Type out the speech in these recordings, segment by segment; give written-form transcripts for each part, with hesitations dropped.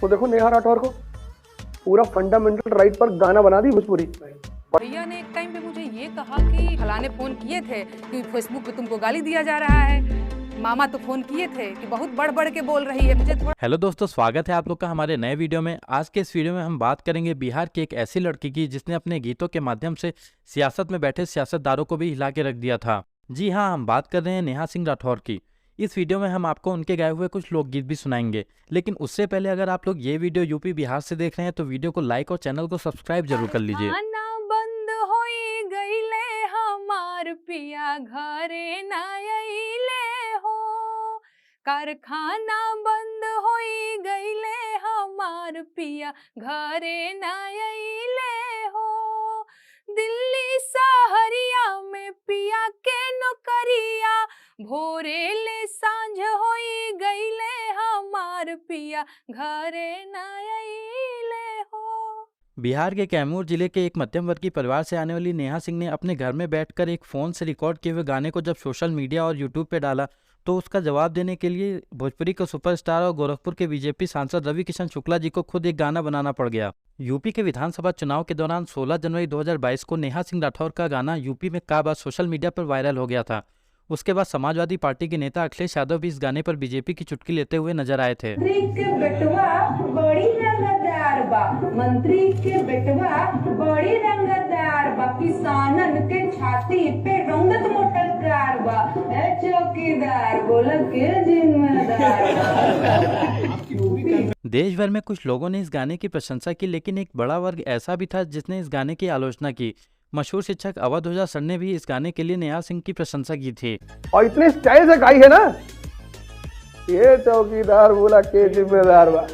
वो देखो नेहा राठौर को पूरा फंडामेंटल राइट पर गाना बना दी भोजपुरी। भैया ने एक टाइम पे मुझे ये कहा कि फलाने फोन किए थे कि फेसबुक पे तुमको गाली दिया जा रहा है। मामा तो फोन किए थे कि बहुत बढ़ बढ़ के बोल रही है मुझे थोड़ा। हेलो दोस्तों, स्वागत है आप लोग का हमारे नए वीडियो में। आज के इस वीडियो में हम बात करेंगे बिहार की एक ऐसी लड़की की जिसने अपने गीतों के माध्यम से सियासत में बैठे सियासतदारों को भी हिला के रख दिया था। जी हाँ, हम बात कर रहे हैं नेहा सिंह राठौर की। इस वीडियो में हम आपको उनके गाए हुए कुछ लोकगीत भी सुनाएंगे, लेकिन उससे पहले अगर आप लोग ये वीडियो यूपी बिहार से देख रहे हैं तो वीडियो को लाइक और चैनल को सब्सक्राइब जरूर कर लीजिए। बंद होई गईले हमार पिया घरे ना आइले हो, कारखाना बंद होई गईले हमार पिया घरे ना आइले हो, दिल्ली सहरिया में पिया के नौकरिया भोरे ले सांझ होई गईले हमार पिया घरे ना आइले हो। बिहार के कैमूर जिले के एक मध्यम वर्गीय परिवार से आने वाली नेहा सिंह ने अपने घर में बैठकर एक फ़ोन से रिकॉर्ड किए हुए गाने को जब सोशल मीडिया और यूट्यूब पे डाला तो उसका जवाब देने के लिए भोजपुरी के सुपरस्टार और गोरखपुर के बीजेपी सांसद रवि किशन शुक्ला जी को खुद एक गाना बनाना पड़ गया। यूपी के विधानसभा चुनाव के दौरान 16 जनवरी 2022 को नेहा सिंह राठौर का गाना यूपी में का बात सोशल मीडिया पर वायरल हो गया था। उसके बाद समाजवादी पार्टी के नेता अखिलेश यादव भी इस गाने पर बीजेपी की चुटकी लेते हुए नजर आए थे। मंत्री के बेटवा बड़ी रंगदार बा, किसानन के छाती पे रंगत मोटर कार बा, चौकीदार बोला के जिम्मेदार। देश भर में कुछ लोगों ने इस गाने की प्रशंसा की, लेकिन एक बड़ा वर्ग ऐसा भी था जिसने इस गाने की आलोचना की। मशहूर शिक्षक अवध ओझा सर ने भी इस गाने के लिए नेहा सिंह की प्रशंसा की थी। और इतने स्टाइल से गाई है ना, ये चौकीदार बोला के जिम्मेदार बा,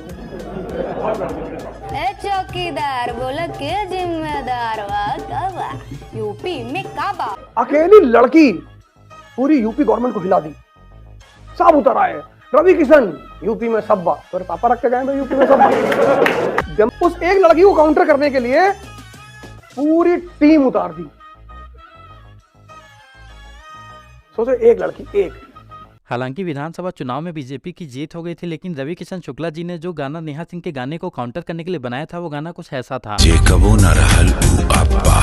चौकीदार बोला के जिम्मेदार बा, यूपी में काबा। अकेली लड़की पूरी यूपी गवर्नमेंट को हिला दी, सब उतर आए। रवि किशन यूपी में सब्बा, तो पापा रख के गए मैं यूपी में सब्बा। उस एक लड़की को काउंटर करने के लिए पूरी टीम उतार दी। सोचो, एक लड़की एक। हालांकि विधानसभा चुनाव में बीजेपी की जीत हो गई थी, लेकिन रवि किशन शुक्ला जी ने जो गाना नेहा सिंह के गाने को काउंटर करने के लिए बनाया था वो गाना कुछ ऐसा था। जे कबो न रहल उ अब्बा,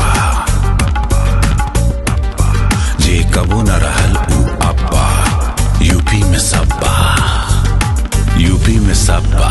जे कबो न रहल उ अब्बा, यूपी में सब्बा, यूपी में सब्बा।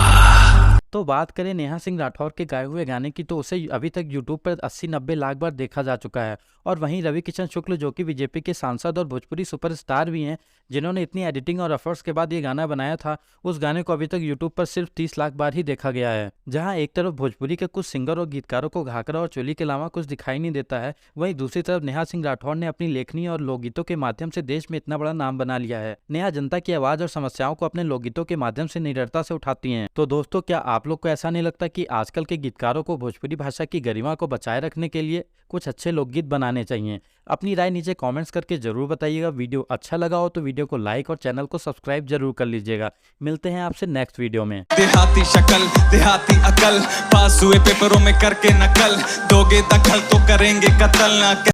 तो बात करें नेहा सिंह राठौर के गाए हुए गाने की, तो उसे अभी तक यूट्यूब पर 80-90 लाख बार देखा जा चुका है। और वहीं रवि किशन शुक्ल जो कि बीजेपी के सांसद और भोजपुरी सुपरस्टार भी हैं, जिन्होंने इतनी एडिटिंग और एफर्ट्स के बाद ये गाना बनाया था, उस गाने को अभी तक यूट्यूब पर सिर्फ 30 लाख बार ही देखा गया है। जहां एक तरफ भोजपुरी के कुछ सिंगर और गीतकारों को घाघरा और चोली के अलावा कुछ दिखाई नहीं देता है, वहीं दूसरी तरफ नेहा सिंह राठौर ने अपनी लेखनी और लोकगीतों के माध्यम से देश में इतना बड़ा नाम बना लिया है। नेहा जनता की आवाज और समस्याओं को अपने लोकगीतों के माध्यम से निडरता से उठाती हैं। तो दोस्तों, क्या आप लोग को ऐसा नहीं लगता कि आजकल के गीतकारों को भोजपुरी भाषा की गरिमा को बचाए रखने के लिए कुछ अच्छे लोकगीत बनाने चाहिए? अपनी राय नीचे कमेंट्स करके जरूर बताइएगा। वीडियो अच्छा लगा हो तो वीडियो को लाइक और चैनल को सब्सक्राइब जरूर कर लीजिएगा। मिलते हैं आपसे नेक्स्ट वीडियो में। देहाती शक्ल देहाती अकल, पास हुए पेपरों में करके नकल, दोगे दखल तो करेंगे कत्ल ना।